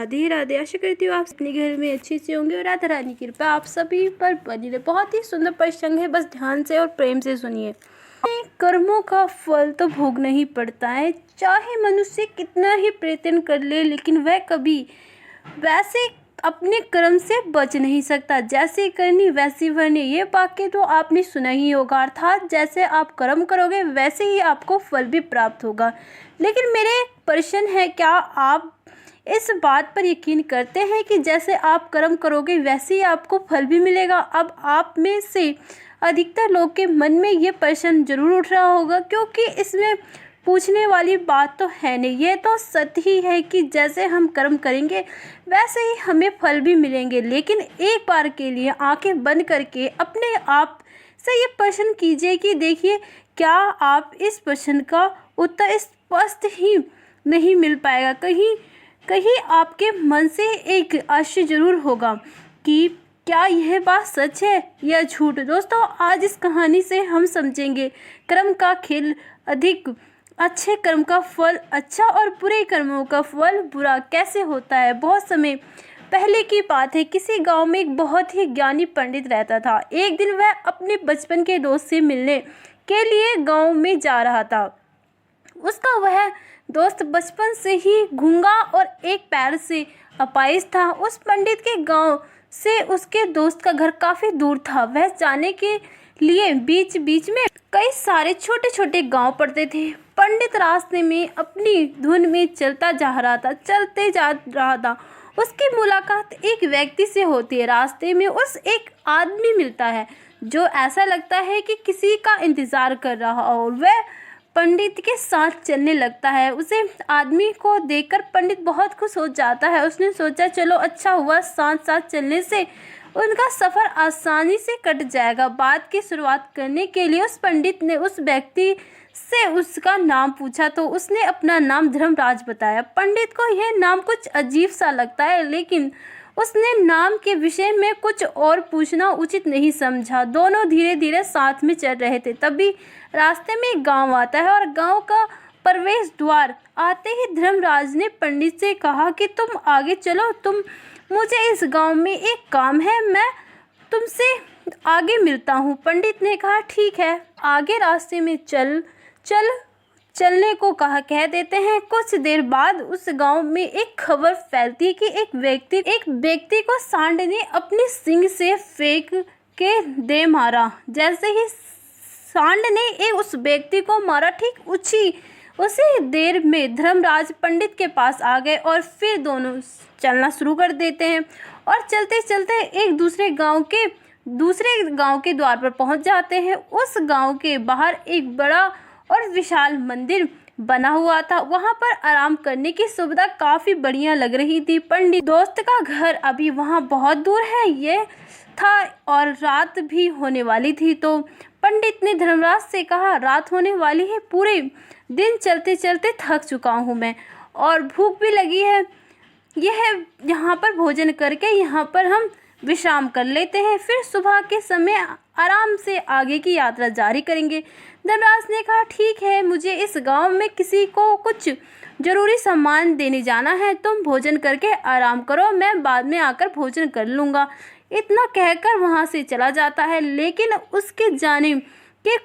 राधे राधे। आशा करती हूँ आप अपने घर में अच्छे से होंगे और राधा रानी की कृपा आप सभी पर बनी रहे। बहुत ही सुंदर प्रसंग है, बस ध्यान से और प्रेम से सुनिए। कर्मों का फल तो भोगना ही पड़ता है, चाहे मनुष्य कितना ही प्रयत्न कर ले, लेकिन वह कभी वैसे अपने कर्म से बच नहीं सकता। जैसे करनी वैसी भरनी, ये वाक्य तो आपने सुना ही होगा। अर्थात जैसे आप कर्म करोगे वैसे ही आपको फल भी प्राप्त होगा। लेकिन मेरे प्रश्न है, क्या आप इस बात पर यकीन करते हैं कि जैसे आप कर्म करोगे वैसे ही आपको फल भी मिलेगा? अब आप में से अधिकतर लोग के मन में ये प्रश्न जरूर उठ रहा होगा, क्योंकि इसमें पूछने वाली बात तो है नहीं। ये तो सत्य ही है कि जैसे हम कर्म करेंगे वैसे ही हमें फल भी मिलेंगे। लेकिन एक बार के लिए आंखें बंद करके अपने आप से ये प्रश्न कीजिए कि देखिए, क्या आप इस प्रश्न का उत्तर स्पष्ट ही नहीं मिल पाएगा। कहीं कहीं आपके मन से एक आश्चर्य जरूर होगा कि क्या यह बात सच है या झूठ। दोस्तों, आज इस कहानी से हम समझेंगे कर्म का खेल अधिक, अच्छे कर्म का फल अच्छा और बुरे कर्मों का फल बुरा कैसे होता है। बहुत समय पहले की बात है, किसी गांव में एक बहुत ही ज्ञानी पंडित रहता था। एक दिन वह अपने बचपन के दोस्त से मिलने के लिए गांव में जा रहा था। उसका वह दोस्त बचपन से ही गूंगा और एक पैर से अपाहिज था। उस पंडित के गांव से उसके दोस्त का घर काफी दूर था। वह जाने के लिए बीच बीच में कई सारे छोटे छोटे गांव पड़ते थे। पंडित रास्ते में अपनी धुन में चलते जा रहा था। उसकी मुलाकात एक व्यक्ति से होती है। रास्ते में उस एक आदमी मिलता है जो ऐसा लगता है कि किसी का इंतजार कर रहा और वह पंडित के साथ चलने लगता है। उसे आदमी को देखकर पंडित बहुत खुश हो जाता है। उसने सोचा, चलो अच्छा हुआ, साथ साथ चलने से उनका सफ़र आसानी से कट जाएगा। बात की शुरुआत करने के लिए उस पंडित ने उस व्यक्ति से उसका नाम पूछा तो उसने अपना नाम धर्मराज बताया। पंडित को यह नाम कुछ अजीब सा लगता है, लेकिन उसने नाम के विषय में कुछ और पूछना उचित नहीं समझा। दोनों धीरे धीरे साथ में चल रहे थे। तभी रास्ते में एक गांव आता है और गांव का प्रवेश द्वार आते ही धर्मराज ने पंडित से कहा कि तुम आगे चलो, मुझे इस गांव में एक काम है, मैं तुमसे आगे मिलता हूँ। पंडित ने कहा, ठीक है, आगे रास्ते में चलने को कह देते हैं। कुछ देर बाद उस गांव में एक खबर फैलती है कि एक व्यक्ति को सांड ने अपनी सींग से फेंक के दे मारा। जैसे ही सांड ने उस व्यक्ति को मारा, ठीक उसी देर में धर्मराज पंडित के पास आ गए और फिर दोनों चलना शुरू कर देते हैं और चलते चलते एक दूसरे गांव के द्वार पर पहुंच जाते हैं। उस गांव के बाहर एक बड़ा और विशाल मंदिर बना हुआ था। वहां पर आराम करने की सुविधा काफी बढ़िया लग रही थी। पंडित दोस्त का घर अभी वहां बहुत दूर है ये था और रात भी होने वाली थी। तो पंडित ने धर्मराज से कहा, रात होने वाली है, पूरे दिन चलते चलते थक चुका हूँ मैं और भूख भी लगी है। यहाँ पर भोजन करके यहाँ पर हम विश्राम कर लेते हैं, फिर सुबह के समय आराम से आगे की यात्रा जारी करेंगे। धर्मराज ने कहा, ठीक है, मुझे इस गांव में किसी को कुछ जरूरी सामान देने जाना है, तुम भोजन करके आराम करो, मैं बाद में आकर भोजन कर लूँगा। इतना कहकर वहाँ से चला जाता है। लेकिन उसके जाने के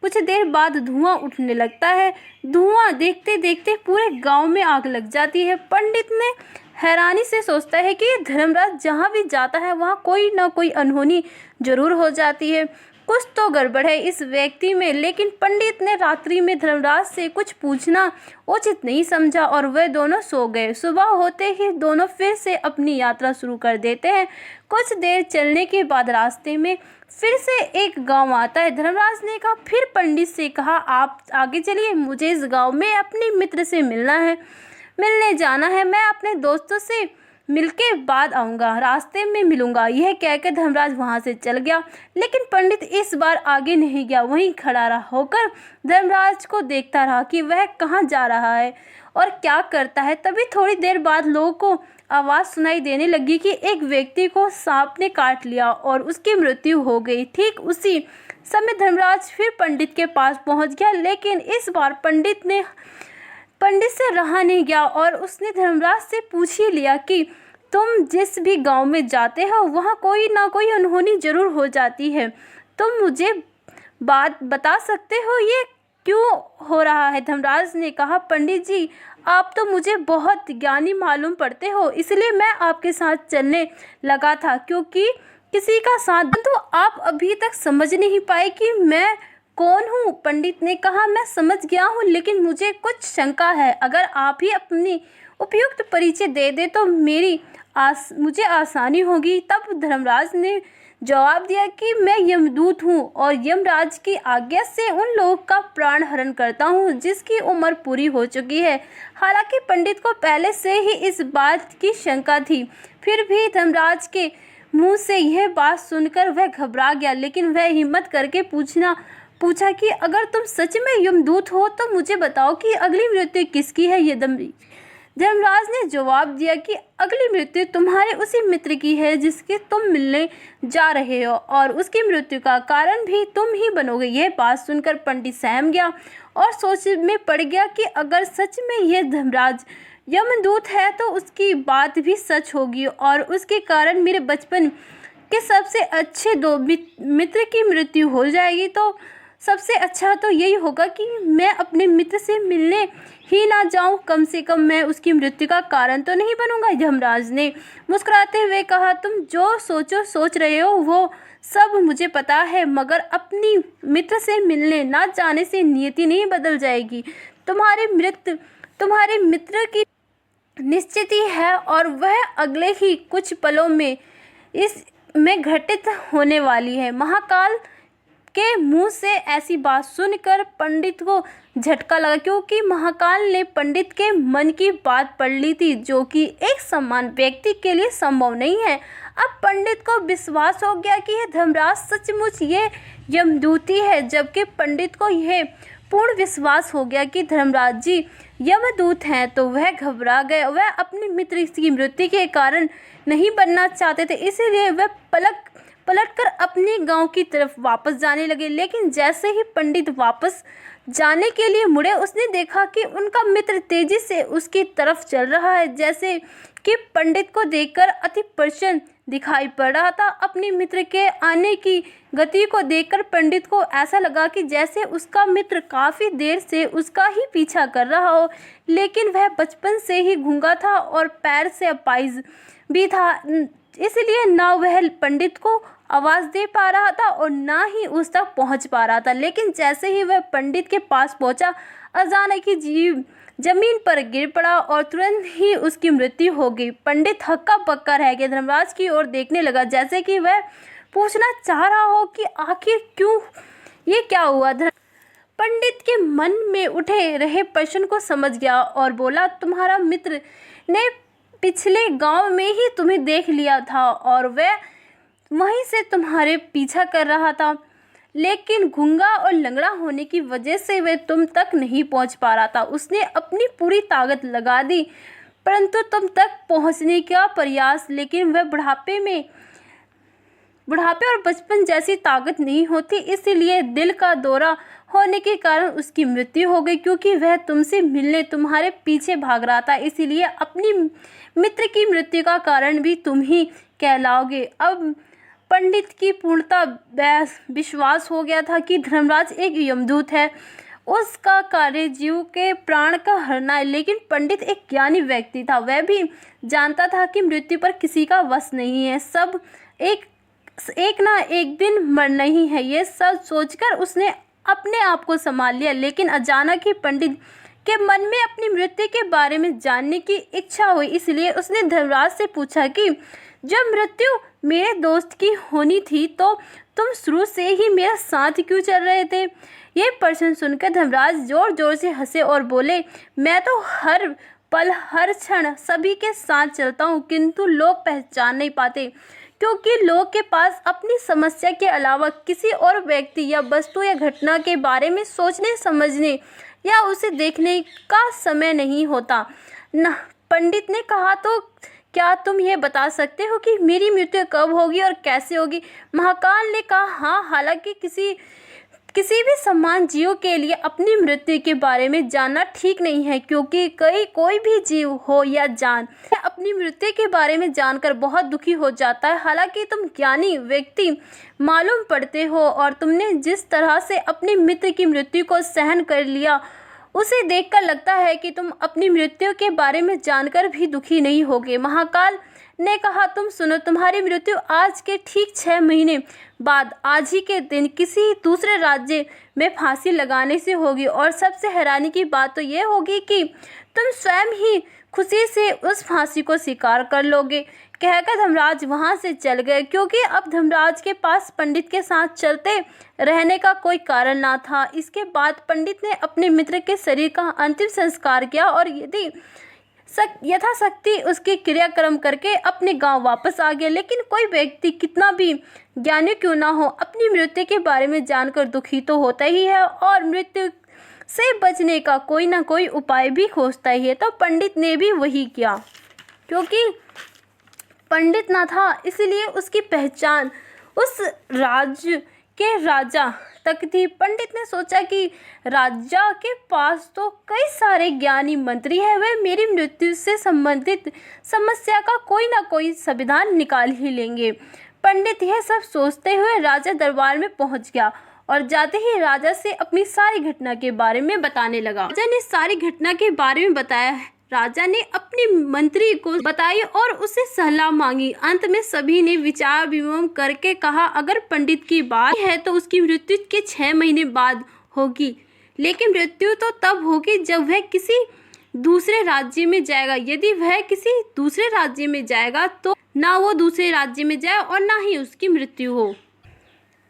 कुछ देर बाद धुआं उठने लगता है। धुआं देखते देखते पूरे गांव में आग लग जाती है। पंडित ने हैरानी से सोचता है कि धर्मराज जहाँ भी जाता है वहाँ कोई ना कोई अनहोनी जरूर हो जाती है, कुछ तो गड़बड़ है इस व्यक्ति में। लेकिन पंडित ने रात्रि में धर्मराज से कुछ पूछना उचित नहीं समझा और वे दोनों सो गए। सुबह होते ही दोनों फिर से अपनी यात्रा शुरू कर देते हैं। कुछ देर चलने के बाद रास्ते में फिर से एक गांव आता है। धर्मराज ने कहा, फिर पंडित से कहा, आप आगे चलिए, मुझे इस गांव में अपने मित्र से मिलने जाना है, मैं अपने दोस्तों से मिलके बाद आऊँगा, रास्ते में मिलूँगा। यह कहकर धर्मराज वहाँ से चल गया। लेकिन पंडित इस बार आगे नहीं गया, वहीं खड़ा होकर धर्मराज को देखता रहा कि वह कहाँ जा रहा है और क्या करता है। तभी थोड़ी देर बाद लोगों को आवाज़ सुनाई देने लगी कि एक व्यक्ति को सांप ने काट लिया और उसकी मृत्यु हो गई। ठीक उसी समय धर्मराज फिर पंडित के पास पहुँच गया, लेकिन इस बार पंडित ने पंडित से रहा नहीं गया और उसने धर्मराज से पूछ ही लिया कि तुम जिस भी गांव में जाते हो वहाँ कोई ना कोई अनहोनी जरूर हो जाती है। तुम मुझे बात बता सकते हो ये क्यों हो रहा है? धर्मराज ने कहा, पंडित जी, आप तो मुझे बहुत ज्ञानी मालूम पड़ते हो, इसलिए मैं आपके साथ चलने लगा था क्योंकि किसी का साथ। तो आप अभी तक समझ नहीं पाए कि मैं कौन हूँ? पंडित ने कहा, मैं समझ गया हूँ, लेकिन मुझे कुछ शंका है। अगर आप ही अपनी उपयुक्त परिचय दे दे तो मुझे आसानी होगी। तब धर्मराज ने जवाब दिया कि मैं यमदूत हूँ और यमराज की आज्ञा से उन लोगों का प्राण हरण करता हूँ जिसकी उम्र पूरी हो चुकी है। हालांकि पंडित को पहले से ही इस बात की शंका थी, फिर भी धर्मराज के मुंह से यह बात सुनकर वह घबरा गया, लेकिन वह हिम्मत करके पूछा कि अगर तुम सच में यमदूत हो तो मुझे बताओ कि अगली मृत्यु किसकी है? धर्मराज ने जवाब दिया कि अगली मृत्यु तुम्हारे उसी मित्र की है जिसके तुम मिलने जा रहे हो और उसकी मृत्यु का कारण भी तुम ही बनोगे। यह बात सुनकर पंडित सहम गया और सोच में पड़ गया कि अगर सच में यह धर्मराज यमदूत है तो उसकी बात भी सच होगी और उसके कारण मेरे बचपन के सबसे अच्छे दो मित्र की मृत्यु हो जाएगी। तो सबसे अच्छा तो यही होगा कि मैं अपने मित्र से मिलने ही ना जाऊं, कम से कम मैं उसकी मृत्यु का कारण तो नहीं बनूंगा। यमराज ने मुस्कुराते हुए कहा, तुम जो सोच रहे हो वो सब मुझे पता है, मगर अपनी मित्र से मिलने ना जाने से नियति नहीं बदल जाएगी। तुम्हारे मित्र की निश्चित ही है और वह अगले ही कुछ पलों में इसमें घटित होने वाली है। महाकाल के मुंह से ऐसी बात सुनकर पंडित को झटका लगा, क्योंकि महाकाल ने पंडित के मन की बात पढ़ ली थी, जो कि एक समान व्यक्ति के लिए संभव नहीं है। अब पंडित को विश्वास हो गया कि यह धर्मराज सचमुच ये यमदूती है, जबकि पंडित को यह पूर्ण विश्वास हो गया कि धर्मराज जी यमदूत हैं, तो वह घबरा गए। वह अपने मित्र की मृत्यु के कारण नहीं बनना चाहते थे, इसीलिए वह पलटकर अपने गांव की तरफ वापस जाने लगे। लेकिन जैसे ही पंडित वापस जाने के लिए मुड़े, उसने देखा कि उनका मित्र तेजी से उसकी तरफ चल रहा है, जैसे कि पंडित को देखकर अति प्रसन्न दिखाई पड़ रहा था। अपने मित्र के आने की गति को देखकर पंडित को ऐसा लगा कि जैसे उसका मित्र काफी देर से उसका ही पीछा कर रहा हो, लेकिन वह बचपन से ही गूंगा था और पैर से अपाहिज भी था, इसलिए ना वह पंडित को आवाज दे पा रहा था और ना ही उस तक पहुंच पा रहा था। लेकिन जैसे ही वह पंडित के पास पहुंचा, अचानक ही जमीन पर गिर पड़ा और तुरंत ही उसकी मृत्यु हो गई। पंडित हक्का बक्का रह गया, धर्मराज की ओर देखने लगा, जैसे कि वह पूछना चाह रहा हो कि आखिर क्यों, ये क्या हुआ। पंडित के मन में उठे रहे प्रश्न को समझ गया और बोला, तुम्हारा मित्र ने पिछले गांव में ही तुम्हें देख लिया था और वह वहीं से तुम्हारे पीछा कर रहा था, लेकिन गूंगा और लंगड़ा होने की वजह से वह तुम तक नहीं पहुंच पा रहा था। उसने अपनी पूरी ताकत लगा दी परंतु तुम तक पहुंचने का प्रयास, लेकिन वह बुढ़ापे और बचपन जैसी ताकत नहीं होती, इसीलिए दिल का दौरा होने के कारण उसकी मृत्यु हो गई, क्योंकि वह तुमसे मिलने तुम्हारे पीछे भाग रहा था। इसीलिए अपनी मित्र की मृत्यु का कारण भी तुम ही कहलाओगे। अब पंडित की पूर्णता विश्वास हो गया था कि धर्मराज एक यमदूत है, उसका कार्य जीव के प्राण का हरना है। लेकिन पंडित एक ज्ञानी व्यक्ति था, वह भी जानता था कि मृत्यु पर किसी का वश नहीं है, सब एक ना एक दिन मरना ही है। ये सब सोचकर उसने अपने आप को संभाल लिया, लेकिन अचानक ही पंडित के मन में अपनी मृत्यु के बारे में जानने की इच्छा हुई, इसलिए उसने धर्मराज से पूछा कि जब मृत्यु मेरे दोस्त की होनी थी तो तुम शुरू से ही मेरा साथ क्यों चल रहे थे। यह प्रश्न सुनकर धर्मराज जोर जोर से हंसे और बोले, मैं तो हर पल हर क्षण सभी के साथ चलता हूँ, किंतु लोग पहचान नहीं पाते, क्योंकि लोग के पास अपनी समस्या के अलावा किसी और व्यक्ति या वस्तु या घटना के बारे में सोचने समझने या उसे देखने का समय नहीं होता न। पंडित ने कहा, तो क्या तुम यह बता सकते हो कि मेरी मृत्यु कब होगी और कैसे होगी। महाकाल ने कहा, हाँ, हालांकि किसी भी समान जीव के लिए अपनी मृत्यु के बारे में जानना ठीक नहीं है, क्योंकि कोई भी जीव हो या जान अपनी मृत्यु के बारे में जानकर बहुत दुखी हो जाता है। हालांकि तुम ज्ञानी व्यक्ति मालूम पड़ते हो और तुमने जिस तरह से अपने मित्र की मृत्यु को सहन कर लिया, उसे देखकर लगता है कि तुम अपनी मृत्यु के बारे में जानकर भी दुखी नहीं होगे। महाकाल ने कहा, तुम सुनो, तुम्हारी मृत्यु आज के ठीक 6 महीने बाद आज ही के दिन किसी दूसरे राज्य में फांसी लगाने से होगी। और सबसे हैरानी की बात तो ये होगी कि तुम स्वयं ही खुशी से उस फांसी को स्वीकार कर लोगे। कहकर धर्मराज वहां से चल गए, क्योंकि अब धर्मराज के पास पंडित के साथ चलते रहने का कोई कारण ना था। इसके बाद पंडित ने अपने मित्र के शरीर का अंतिम संस्कार किया और यथाशक्ति उसके क्रियाक्रम करके अपने गांव वापस आ गया। लेकिन कोई व्यक्ति कितना भी ज्ञानी क्यों ना हो, अपनी मृत्यु के बारे में जानकर दुखी तो होता ही है और मृत्यु से बचने का कोई ना कोई उपाय भी खोजता ही है। तो पंडित ने भी वही किया। क्योंकि पंडित ना था, इसलिए उसकी पहचान उस राज्य के राजा तक थी। पंडित ने सोचा कि राजा के पास तो कई सारे ज्ञानी मंत्री हैं, वे मेरी मृत्यु से संबंधित समस्या का कोई ना कोई समाधान निकाल ही लेंगे। पंडित यह सब सोचते हुए राजा दरबार में पहुंच गया और जाते ही राजा से अपनी सारी घटना के बारे में बताने लगा। राजा ने सारी घटना के बारे में बताया। राजा ने अपने मंत्री को बताई और उससे सलाह मांगी। अंत में सभी ने विचार विमर्श करके कहा, अगर पंडित की बात है तो उसकी मृत्यु के 6 महीने बाद होगी, लेकिन मृत्यु तो तब होगी जब वह किसी दूसरे राज्य में जाएगा। यदि वह किसी दूसरे राज्य में जाएगा तो ना वो दूसरे राज्य में जाए और ना ही उसकी मृत्यु हो।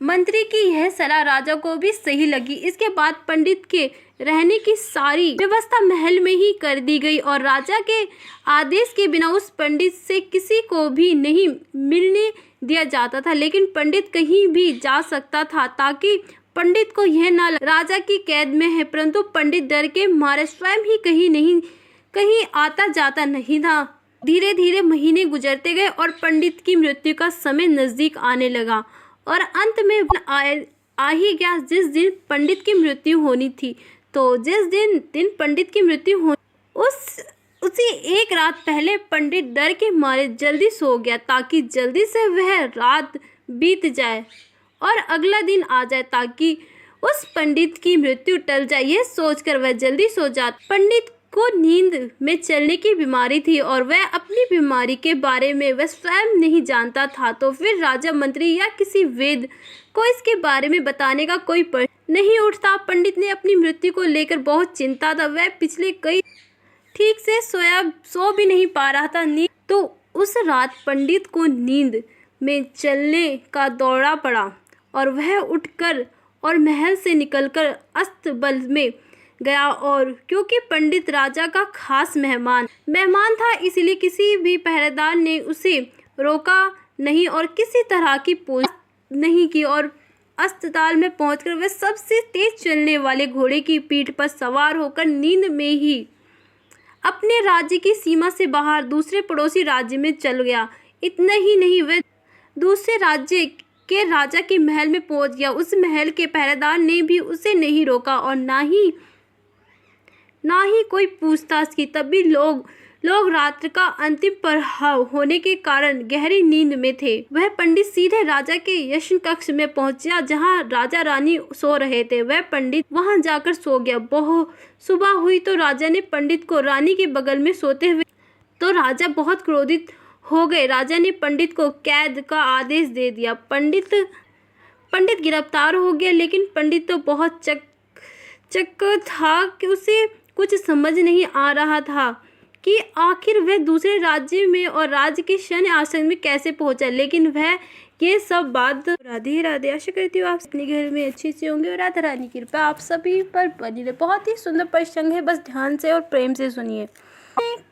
मंत्री की यह सलाह राजा को भी सही लगी। इसके बाद पंडित के रहने की सारी व्यवस्था महल में ही कर दी गई और राजा के आदेश के बिना उस पंडित से किसी को भी नहीं मिलने दिया जाता था। लेकिन पंडित कहीं भी जा सकता था, ताकि पंडित को यह ना लगे राजा की कैद में है। परंतु पंडित डर के मारे स्वयं ही कहीं आता जाता नहीं था। धीरे धीरे महीने गुजरते गए और पंडित की मृत्यु का समय नजदीक आने लगा और अंत में आ ही गया जिस दिन पंडित की मृत्यु होनी थी। तो जिस दिन पंडित की मृत्यु हो उसी एक रात पहले पंडित डर के मारे जल्दी सो गया, ताकि जल्दी से वह रात बीत जाए और अगला दिन आ जाए, ताकि उस पंडित की मृत्यु टल जाए। यह सोचकर वह जल्दी सो जाता। पंडित को नींद में चलने की बीमारी थी और वह अपनी बीमारी के बारे में वह स्वयं नहीं जानता था। तो फिर राजा, मंत्री या किसी वेद को इसके बारे में बताने का कोई प्रश्न नहीं उठता। पंडित ने अपनी मृत्यु को लेकर बहुत चिंता था। वह पिछले कई ठीक से सो भी नहीं पा रहा था। तो उस रात पंडित को नींद में चलने का दौरा पड़ा और वह उठकर और महल से निकलकर अस्तबल में गया। और क्योंकि पंडित राजा का खास मेहमान था, इसलिए किसी भी पहरेदार ने उसे रोका नहीं और किसी तरह की पूछ नहीं की। और अस्पताल में पहुंचकर वह सबसे तेज चलने वाले घोड़े की पीठ पर सवार होकर नींद में ही अपने राज्य की सीमा से बाहर दूसरे पड़ोसी राज्य में चल गया। इतना ही नहीं, वह दूसरे राज्य के राजा के महल में पहुंच गया। उस महल के पहरेदार ने भी उसे नहीं रोका और ना ही कोई पूछताछ की। तभी लोग रात्रि का अंतिम प्रहर होने के कारण गहरी नींद में थे। वह पंडित सीधे राजा के यशन कक्ष में पहुंचा, जहां राजा रानी सो रहे थे। वह पंडित वहां जाकर सो गया। सुबह हुई तो राजा ने पंडित को रानी के बगल में सोते हुए तो राजा बहुत क्रोधित हो गए। राजा ने पंडित को कैद का आदेश दे दिया। पंडित गिरफ्तार हो गया, लेकिन पंडित तो बहुत चक्क था कि उसे कुछ समझ नहीं आ रहा था कि आखिर वह दूसरे राज्य में और राज्य के सैन्य आश्रम में कैसे पहुंचा। लेकिन वह ये सब बात राधे राधे। आशा करती हूँ आप अपने घर में अच्छे से होंगे और राधा रानी की कृपा आप सभी पर बनी रहे। बहुत ही सुंदर प्रसंग है, बस ध्यान से और प्रेम से सुनिए।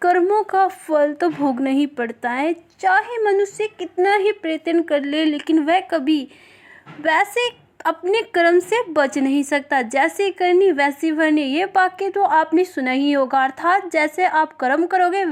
कर्मों का फल तो भोगना ही पड़ता है, चाहे मनुष्य कितना ही प्रयत्न कर ले, लेकिन वह कभी वैसे अपने कर्म से बच नहीं सकता। जैसे करनी वैसी भरनी, ये वाक्य तो आपने सुना ही होगा। अर्थात जैसे आप कर्म करोगे